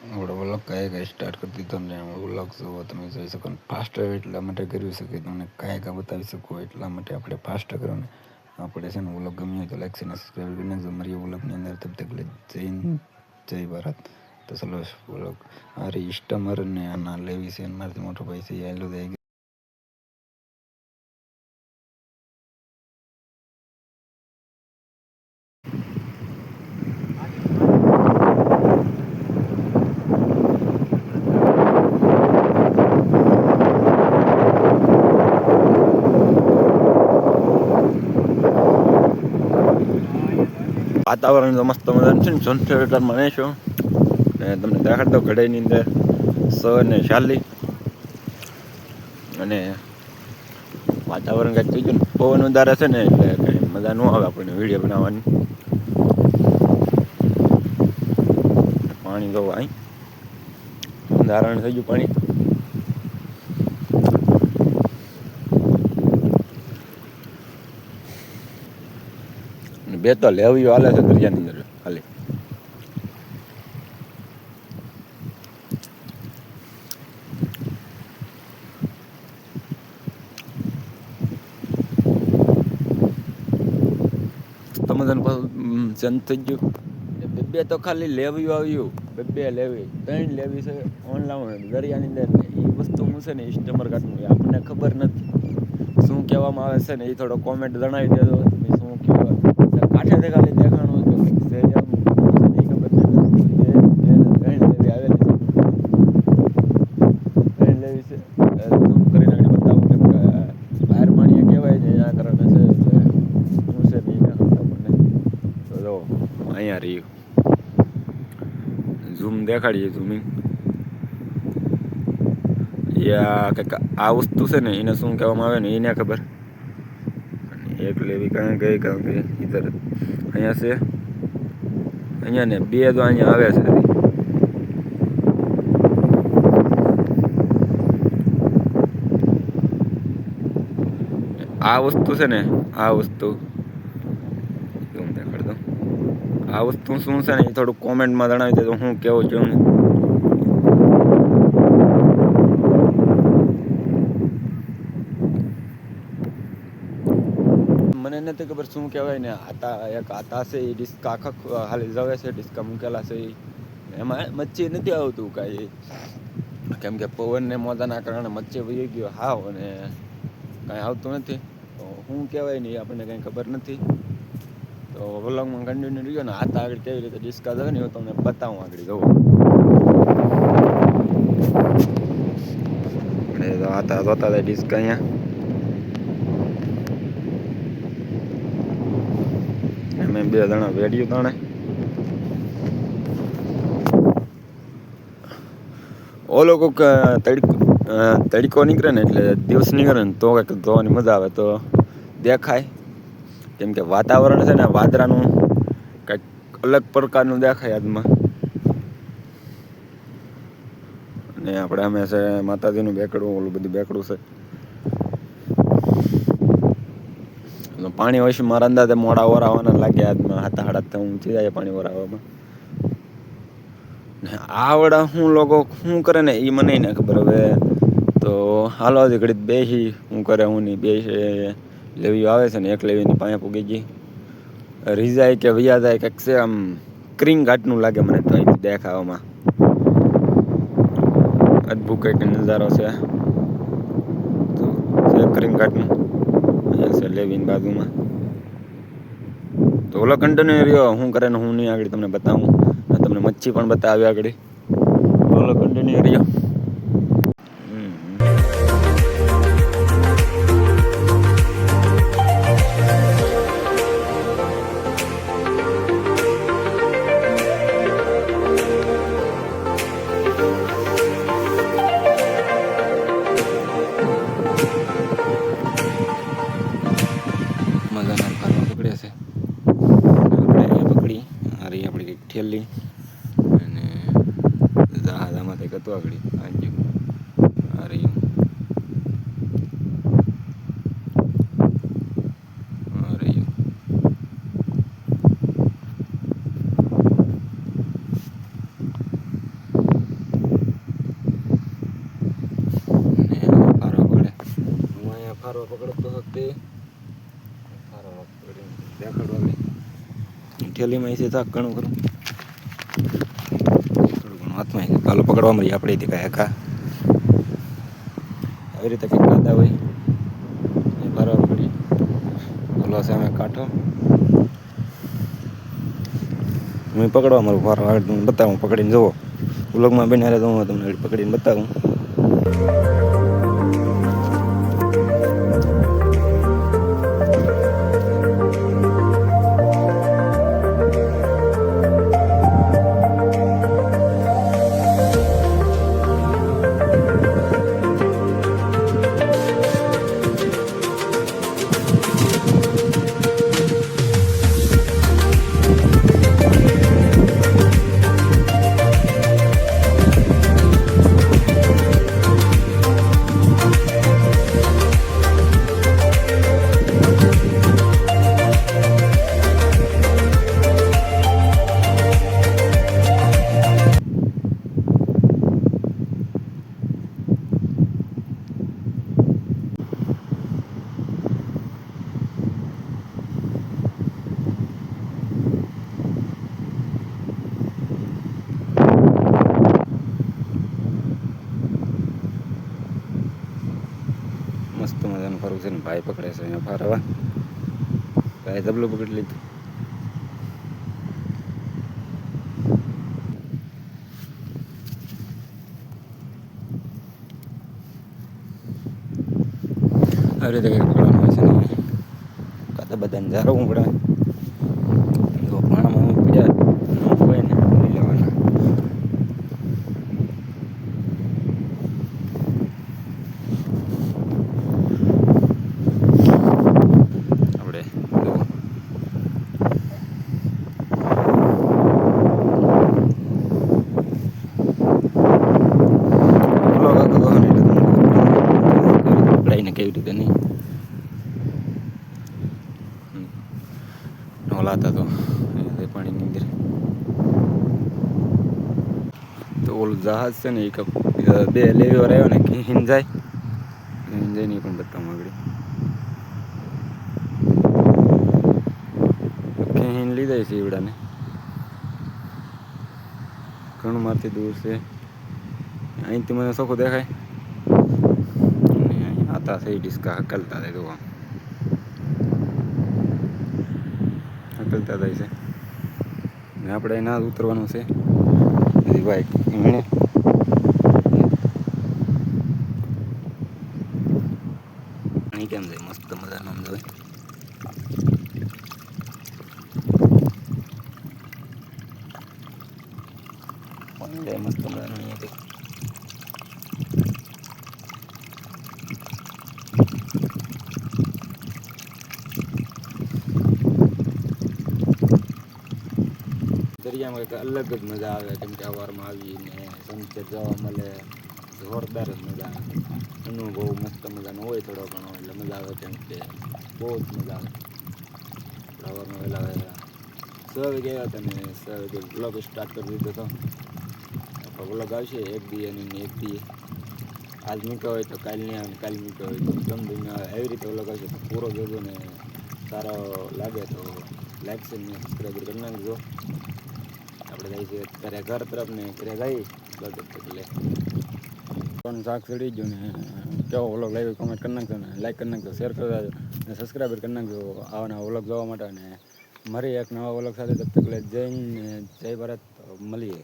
આપણે વ્લોગ કાંઈ સ્ટાર્ટ કરી દીધો ને વ્લોગ જોવો તમે જોઈ શકો ફાસ્ટ એટલા માટે કર્યું છે કે તમને કાંઈ બતાવી શકો એટલા માટે આપણે ફાસ્ટ કરો ને આપણે છે ને વ્લોગ ગમ્યો તો લાઈક અને સબસ્ક્રાઈબ કરી નાખજો મારી વ્લોગની અંદર તબ તક જય ભારત તો ચલો વ્લોગ અરે ઇસ્ટમર ને આના લેવી છે મારાથી મોટો ભાઈ છે આયલો જાય વાતાવરણ તો મસ્ત મજાનું છે ને સનસેટ મને છો ને તમને દેખાડતો ઘડાઈની અંદર 6:40 અને વાતાવરણ કંઈક થઈ ગયું ને પવન વધારે છે ને એટલે કંઈ મજા ન આવે આપણને વિડીયો બનાવવાની. પાણી જોવા અહીં ધારણ થઈ ગયું પાણી. બે તો લેવીઓ હાલે છે દરિયાની અંદર ખાલી. ચંદ થઈ ગયું બે તો ખાલી લેવીઓ આવ્યું બે લેવી 3 લેવી છે ઓનલાઈન દરિયાની અંદર એ વસ્તુ હું છે ને ઇસ્ટમર કાઢનું આપણને ખબર નથી શું કહેવામાં આવે છે ને એ થોડો કોમેન્ટ જણાવી દેજો તમે શું કહેવા કાંઠેથી ખાલી દેખાણું કે છે એમ એ ખબર નથી. 3 લેવી આવેલી છે 3 લેવી છે ઝૂમ કરીને આગળ બતાવું કે બહાર પાણી કહેવાય ને એના કારણે છે એટલે શું છે ને એને આપણને તો જો અહીંયા રહ્યું ઝૂમ દેખાડીએ ઝૂમિંગ કંઈક આ વસ્તુ છે ને એને શું કહેવામાં આવે ને એને ખબર. એક લેવી કાં ગઈ ઇધર અહીંયા છે અહીંયા ને 2 તો અહીંયા આવે છે. આ વસ્તુ છે ને આ વસ્તુ દેખાડતો આ વસ્તુ શું છે ને એ થોડુંક કોમેન્ટમાં જણાવી દેજો હું કેવું છું ને. મને નથી ખબર શું કહેવાય ને એક આતા છે એ ડિસ્કા આખા હાલી જવે છે ડિસ્કા મૂકેલા છે એમાં મચ્છી નથી આવતું કાંઈ કેમ કે પવનને મોજાના કારણે મચ્છી વહી ગયો હાવ અને કાંઈ આવતું નથી તો શું કહેવાય ને એ આપણને કંઈ ખબર નથી. તો વ્લોગમાં કન્ટિન્યુ રહ્યો ને આતા આગળ કેવી રીતે ડિસ્કા જવે ને હું તમને બતાવું આગળ જવું તો આતા જોતા હતા ડિસ્કા અહીંયા મેં 2 જણા વેડ્યું તાણે ઓલો કોક તડકો નીકળે ને એટલે દિવસ નીકળે ને તો કંઈક જોવાની મજા આવે તો દેખાય કેમ કે વાતાવરણ છે ને વાદળાનું કંઈક અલગ પ્રકારનું દેખાય આજમાં. ને આપણે અમે છે માતાજીનું બેકડું ઓલું બધું બેકડું છે પાણી હોય છે મારા અંદાજે મોડા ઓરાવાના લાગે આજમાં 7:30 ઊંચી જાય પાણી ઓરાવામાં. આવડા હું લોકો શું કરે ને એ મને ને ખબર. હવે તો હાલો હજી ઘડી બેસી શું કરે હું નહીં બેસી લેવીઓ આવે છે ને એક લેવીની પાસે પૂગી ગઈ રીઝાય કે વૈયા જાય કંઈક છે આમ ક્રીમ ઘાટનું લાગે મને તો અહીંથી દેખાવામાં અદભુત કંઈક નજારો છે તો ક્રીમ ઘાટનું અહીંયા છે લેવીની બાજુમાં. તો ઓલો કન્ટિન્યુ રહ્યો શું કરે ને હું નહીં આગળ તમને બતાવું તમને મચ્છી પણ બતાવી આગળ ઓલો કન્ટિન્યુ રહ્યો. મજાના ફાર્મા પકડ્યા છે આપણે અહીંયા પકડી આ રહી આપણી કંઈક ઠેલી અને જહાજામાં કંઈક હતું આગળ આજે આ રહ્યું આ રહ્યું થેલીમાં છે શાક ઘણું ખરું થોડું ઘણું હાથમાં કાલો પકડવા મળીએ આપણે કાંઈ આખા આવી રીતે કંઈક ખાતા હોય એ ભરવા પડી ઓલો સામે કાંઠો હું પકડવા મારું ફારો આગળ તમને બતાવું પકડીને જુઓ વ્લોગમાં બન્યા રહે તો હું તમને પકડીને બતાવું. મસ્ત મજાનું ફરવું છે ને ભાઈ પકડે છે અહીંયા ફારવા ભાઈ જબલું પકડી લીધું. આવી રીતે કંઈક પકડવાનું હોય છે ને કાતા બધાને જાળવવું પડે જો પાણામાં પીડ્યા હોય ને લઈ લેવાના. કેવી રીતે નહીં ઓલા હતા તો પાણીની અંદર તો ઓલું જહાજ છે ને એ બે લેવીવાર આવ્યો ને ખીન જાય જઈને પણ બતાવવા આગળ ખીન લીધા છે એવડાને ઘણું મારથી દૂર છે અહીંથી મને ચોખ્ખું દેખાય आता से डिस्का हकलता है तो हकलता था इसे આપણે એના ઉતરવાનું છે બાઈક એમણે અહીં કેમ જાય મસ્ત મજાનો આમ જોઈ મસ્ત મજાનો અહીંયા દરિયામાં એક અલગ જ મજા આવે કેમ કે સવારમાં આવીને સનસેટ જોવા મળે જોરદાર જ મજા આવે અનુભવ મસ્ત મજાનો હોય થોડો ઘણો એટલે મજા આવે કેમ કે બહુ જ મજા આવે સવારમાં વહેલા વહેલા 6 વાગે ગયા હતા ને 6 વાગે બ્લોગ સ્ટાર્ટ કરી દીધો હતો બ્લોગ આવશે એક દી અને એક દી આજ મૂક્યો હોય તો કાલ નહીં આવે કાલ મૂક્યો હોય તો ગમે આવે એવી રીતે બ્લોગ આવશે તો પૂરો જોજો ને સારો લાગે તો લાઈક છે ને સબસ્ક્રાઈબર કરી નાખજો. આપણે જાય છે અત્યારે ઘર તરફ ને ઘરે જઈ એટલે પણ શાક ચડી ગયું ને કેવો વ્લોગ લાગ્યો કમેન્ટ કરી નાખજો ને લાઈક કરી નાખજો શેર કરી દેજો ને સબસ્ક્રાઈબર કરી નાખજો આવા નવા વ્લોગ જોવા માટે. અને મારી એક નવા વ્લોગ સાથે તબ તક જય ભારત મળીએ.